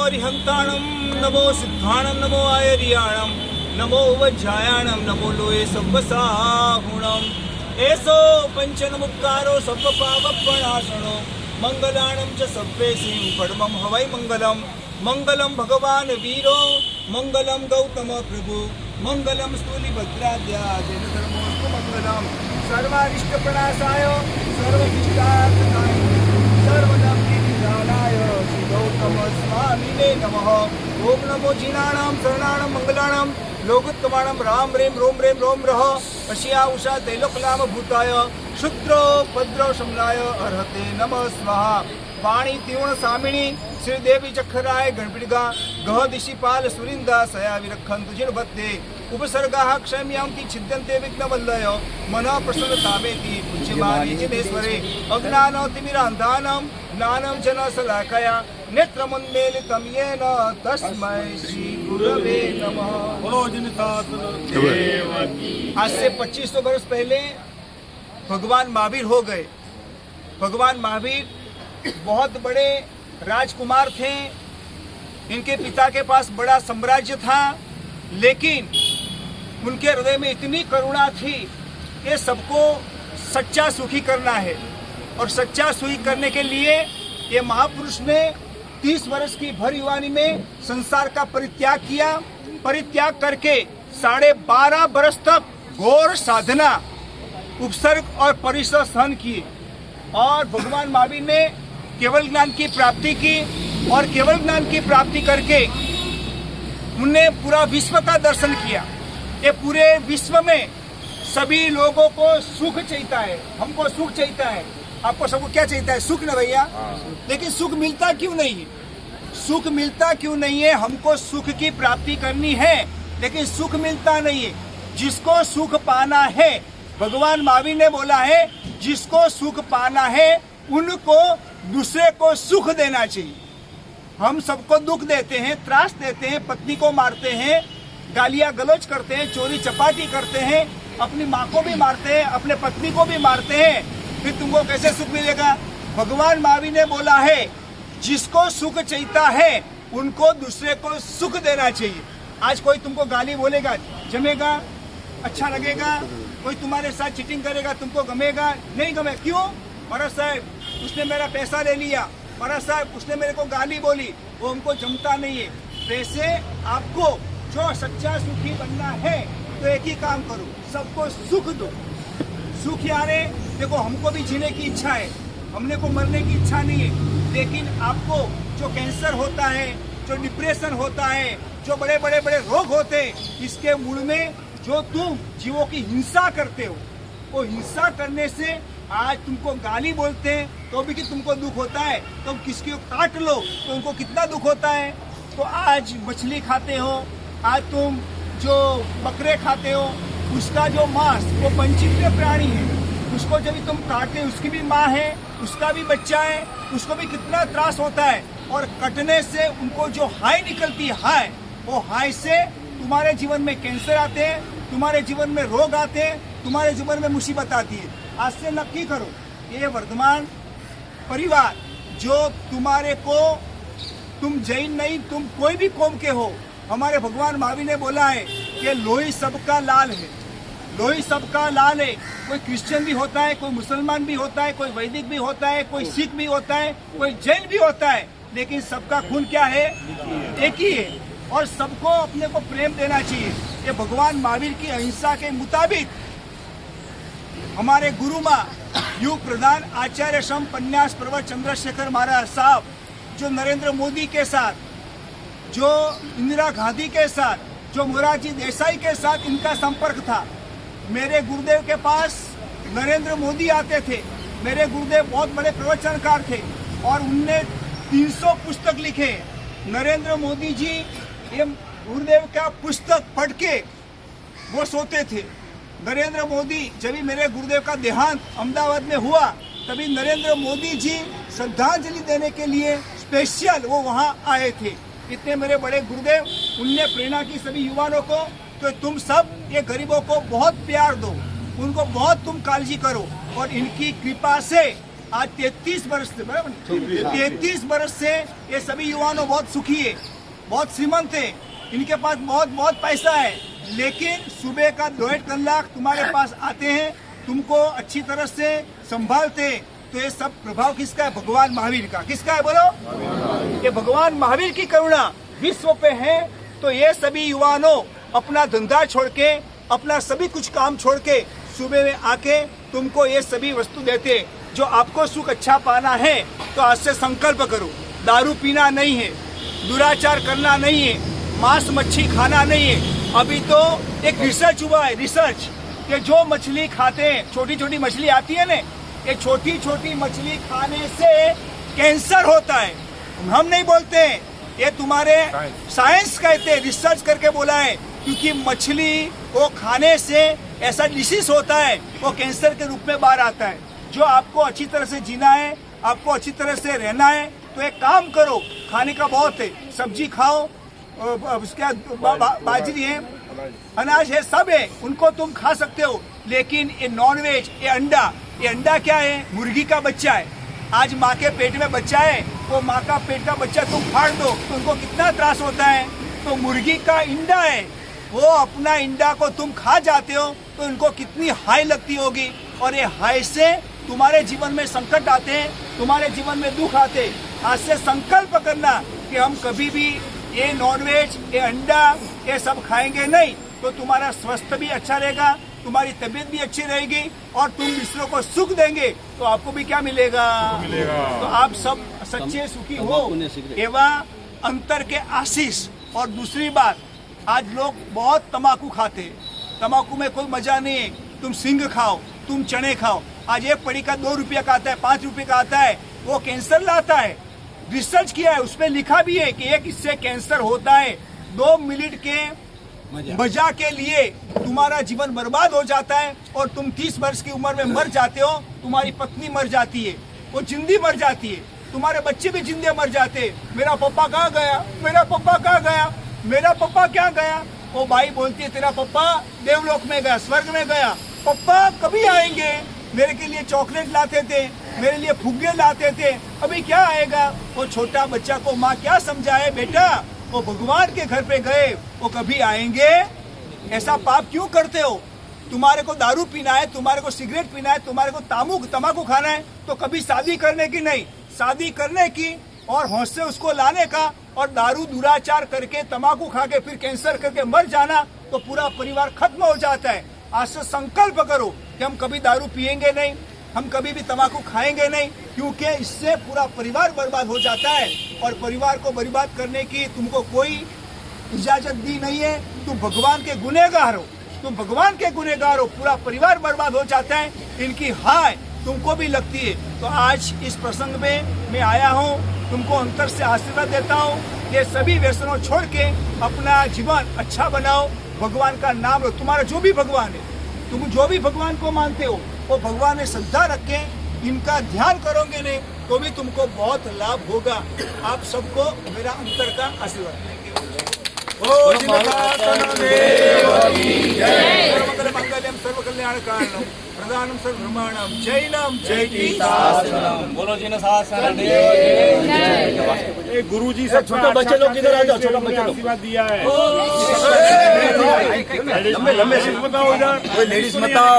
अरिहंताणं नमो सिद्धाणं नमो आयर्याणं नमो वज्रायाणं नमो लोये सब्बसाहुणं एसो पंचनमुक्तारो सब्बपापप्रणाशनो मंगलाणं च सब्बेसिं परमं हवै मंगलं भगवान वीरो मंगलं गौतम प्रभु मंगलं स्थूलिभद्राद्या जैन धर्मोस्तु मंगलं सर्वारिष्टप्रणाशाय सर्वशिष्टार्थनाय सर्वनमनिदानाय श्री गौतम स्वामिने नमः। ओम नमो जिनाणां शरणाणां मंगलाणां लोकोत्तमाणां राम रेम रोम रेम रोम रह अशिया उषा तैलोकलाम भूताय शुद्र भद्र शमलाय अर्हते नमः स्वाहा। वाणी त्रिगुण सामिणी श्रीदेवी चखराय गणपतिगा गह दिशिपाल सुरिंदा सया विरखंतु जिनबद्धे उपसर्गाः क्षम्यांति छिद्यन्ते विघ्नवल्लय मनः प्रसन्नतामेति पूज्यमाने जिनेश्वरे अज्ञानतिमिरान्धानं ज्ञानं जनशलाकया नेत्रमुन्मीलितं येन तस्मै श्री गुरवे नमः। आज से 2500 वर्ष पहले भगवान महावीर हो गए। भगवान महावीर बहुत बड़े राजकुमार थे। इनके पिता के पास बड़ा साम्राज्य था, लेकिन उनके हृदय में इतनी करुणा थी कि सबको सच्चा सुखी करना है। और सच्चा सुखी करने के लिए ये महापुरुष ने 30 वर्ष की भर युवानी में संसार का परित्याग किया। परित्याग करके 12.5 वर्ष तक घोर साधना, उपसर्ग और परिश्रम सहन किए और भगवान महावीर ने केवल ज्ञान की प्राप्ति की। और केवल ज्ञान की प्राप्ति करके उन्होंने पूरा विश्व का दर्शन किया। ये पूरे विश्व में सभी लोगों को सुख चाहिए है। हमको सुख चाहिए है, आपको सबको क्या चाहिए है? सुख न भैया। लेकिन सुख मिलता क्यों नहीं है? सुख मिलता क्यों नहीं है? हमको सुख की प्राप्ति करनी है, लेकिन सुख मिलता नहीं है। जिसको सुख पाना है, भगवान महावीर ने बोला है, जिसको सुख पाना है उनको दूसरे को सुख देना चाहिए। हम सबको दुख देते हैं, त्रास देते हैं, पत्नी को मारते हैं, गालियां गलौज करते हैं, चोरी चपाटी करते हैं, अपनी माँ को भी मारते हैं, अपने पत्नी को भी मारते हैं, फिर तुमको कैसे सुख मिलेगा? भगवान महावीर ने बोला है, जिसको सुख चाहिए है उनको दूसरे को सुख देना चाहिए। आज कोई तुमको गाली बोलेगा, जमेगा? अच्छा लगेगा? कोई तुम्हारे साथ चीटिंग करेगा, तुमको गमेगा? नहीं गमे। क्यों? महाराज साहब उसने मेरा पैसा ले लिया, महाराज साहब उसने मेरे को गाली बोली, वो हमको जमता नहीं है। वैसे आपको जो सच्चा सुखी बनना है तो एक ही काम करो, सबको सुख दो। सुख यारे देखो, हमको भी जीने की इच्छा है, हमने को मरने की इच्छा नहीं है, लेकिन आपको जो कैंसर होता है, जो डिप्रेशन होता है, जो बड़े बड़े रोग होते हैं, इसके मूल में जो तुम जीवों की हिंसा करते हो, वो हिंसा करने से आज तुमको गाली बोलते हैं तो भी कि तुमको दुख होता है, तुम किसकी काट लो तो उनको कितना दुख होता है। तो आज मछली खाते हो, आज तुम जो बकरे खाते हो, उसका जो मांस वो पंचीकृत प्राणी है, उसको जब तुम काटते हो उसकी भी माँ है, उसका भी बच्चा है, उसको भी कितना त्रास होता है। और कटने से उनको जो हाय निकलती है, हाय, वो हाय से तुम्हारे जीवन में कैंसर आते हैं, तुम्हारे जीवन में रोग आते हैं, तुम्हारे जीवन में मुसीबत आती है। आज से नक्की करो, ये वर्तमान परिवार जो तुम्हारे को, तुम जैन नहीं, तुम कोई भी कौम के हो, हमारे भगवान महावीर ने बोला है कि लोही सबका लाल है, लोही सबका लाल है। कोई क्रिश्चियन भी होता है, कोई मुसलमान भी होता है, कोई वैदिक भी होता है, कोई सिख भी होता है, कोई जैन भी होता है, लेकिन सबका खून क्या है? एक ही है। और सबको अपने को प्रेम देना चाहिए। ये भगवान महावीर की अहिंसा के मुताबिक हमारे गुरु माँ युग प्रधान आचार्य सम पन्यास प्रवर चंद्रशेखर महाराज साहब, जो नरेंद्र मोदी के साथ, जो इंदिरा गांधी के साथ, जो मोरारजी देसाई के साथ इनका संपर्क था। मेरे गुरुदेव के पास नरेंद्र मोदी आते थे। मेरे गुरुदेव बहुत बड़े प्रवचनकार थे और उनने 300 पुस्तक लिखे। नरेंद्र मोदी जी ये गुरुदेव का पुस्तक पढ़ के वो सोते थे। नरेंद्र मोदी, जब मेरे गुरुदेव का देहांत अहमदाबाद में हुआ, तभी नरेंद्र मोदी जी श्रद्धांजलि देने के लिए स्पेशल वो वहाँ आए थे। इतने मेरे बड़े गुरुदेव, उनने प्रेरणा की सभी युवाओं को, तो तुम सब ये गरीबों को बहुत प्यार दो, उनको बहुत तुम काळजी करो और इनकी कृपा से आज 33 वर्ष से, बराबर 33 वर्ष से ये सभी युवाओं बहुत सुखी है, बहुत श्रीमंत है, इनके पास बहुत बहुत पैसा है, लेकिन सुबह का 2.5 कलाक तुम्हारे पास आते हैं, तुमको अच्छी तरह से संभालते, तो ये सब प्रभाव किसका है? भगवान महावीर का। किसका है बोलो? ये भगवान महावीर की करुणा विश्व पे है। तो ये सभी युवाओं अपना धंधा छोड़ के, अपना सभी कुछ काम छोड़ के सुबह में आके तुमको ये सभी वस्तु देते। जो आपको सुख अच्छा पाना है तो आज से संकल्प करो, दारू पीना नहीं है, दुराचार करना नहीं है, मांस मच्छी खाना नहीं है। अभी तो एक रिसर्च हुआ है, रिसर्च, कि जो मछली खाते हैं, छोटी छोटी मछली आती है ना, ये छोटी छोटी मछली खाने से कैंसर होता है। हम नहीं बोलते हैं, ये तुम्हारे साइंस कहते हैं, रिसर्च करके बोला है, क्योंकि मछली को खाने से ऐसा डिसीज होता है, वो कैंसर के रूप में बाहर आता है। जो आपको अच्छी तरह से जीना है, आपको अच्छी तरह से रहना है, तो एक काम करो, खाने का बहुत है, सब्जी खाओ, उसके बाजरी है, अनाज है, सब है, उनको तुम खा सकते हो। लेकिन ये नॉनवेज, ये अंडा क्या है? मुर्गी का बच्चा है। आज माँ के पेट में बच्चा है, वो माँ का पेट का बच्चा तुम फाड़ दो तो उनको कितना त्रास होता है। तो मुर्गी का इंडा है, वो अपना इंडा को तुम खा जाते हो तो उनको कितनी हाई लगती होगी। और ये हाई से तुम्हारे जीवन में संकट आते हैं, तुम्हारे जीवन में दुख आते। आज से संकल्प करना कि हम कभी भी ये नॉनवेज, ये अंडा, ये सब खाएंगे नहीं, तो तुम्हारा स्वास्थ्य भी अच्छा रहेगा, तुम्हारी तबीयत भी अच्छी रहेगी और तुम दूसरों को सुख देंगे तो आपको भी क्या मिलेगा? तो आप सब सच्चे सुखी हो एवं अंतर के आशीष। और दूसरी बात, आज लोग बहुत तम्बाकू खाते हैं, तम्बाकू में कोई मजा नहीं है। तुम सिंग खाओ, तुम चने खाओ। आज एक पड़ी का 2 रुपये का आता है, 5 रुपये का आता है, वो कैंसर लाता है। रिसर्च किया है, उसमें लिखा भी है कि एक इससे कैंसर होता है। 2 मिनट के मजा के लिए तुम्हारा जीवन बर्बाद हो जाता है और तुम 30 वर्ष की उम्र में मर जाते हो। तुम्हारी पत्नी मर जाती है, वो जिंदी मर जाती है, तुम्हारे बच्चे भी जिंदे मर जाते हैं। मेरा पापा कहाँ गया, मेरा पापा कहाँ गया, मेरा पापा क्या गया? वो भाई बोलती है तेरा पापा देवलोक में गया, स्वर्ग में गया। पापा कभी आएंगे? मेरे के लिए चॉकलेट लाते थे, मेरे लिए फुग्गे लाते थे, अभी क्या आएगा? वो छोटा बच्चा को माँ क्या समझाए, बेटा वो भगवान के घर पे गए, वो कभी आएंगे? ऐसा पाप क्यों करते हो? तुम्हारे को दारू पीना है, तुम्हारे को सिगरेट पीना है, तुम्हारे को तम्बाकू खाना है, तो कभी शादी करने की नहीं, शादी करने की और होश से उसको लाने का। और दारू दुराचार करके, तम्बाकू खा के फिर कैंसर करके मर जाना, तो पूरा परिवार खत्म हो जाता है। आज से संकल्प करो कि हम कभी दारू पिएंगे नहीं, हम कभी भी तम्बाकू खाएंगे नहीं, क्योंकि इससे पूरा परिवार बर्बाद हो जाता है। और परिवार को बर्बाद करने की तुमको कोई इजाजत दी नहीं है। तुम भगवान के गुनहगार हो, तुम भगवान के गुनहगार हो, पूरा परिवार बर्बाद हो जाता है। इनकी हाय तुमको भी लगती है। तो आज इस प्रसंग में मैं आया हूँ, तुमको अंतर से आशीर्वाद देता हूँ। ये सभी व्यसनों छोड़ के अपना जीवन अच्छा बनाओ, भगवान का नाम लो। तुम्हारा जो भी भगवान है, तुम जो भी भगवान को मानते हो, वो भगवान में श्रद्धा रख के इनका ध्यान करोगे नहीं तो भी तुमको बहुत लाभ होगा। आप सबको मेरा अंतर का आशीर्वाद। मंगलम सर्व कल्याण कारणम प्रधानम सर्व ब्रह्मांडम जैनम जय। बोलो जी शासन गुरुजी से छोटे बच्चे लोग इधर आ जाओ, छोटा बच्चा आशीर्वाद दिया है। लंबे लंबे बताओ, इधर लेडीज बताओ।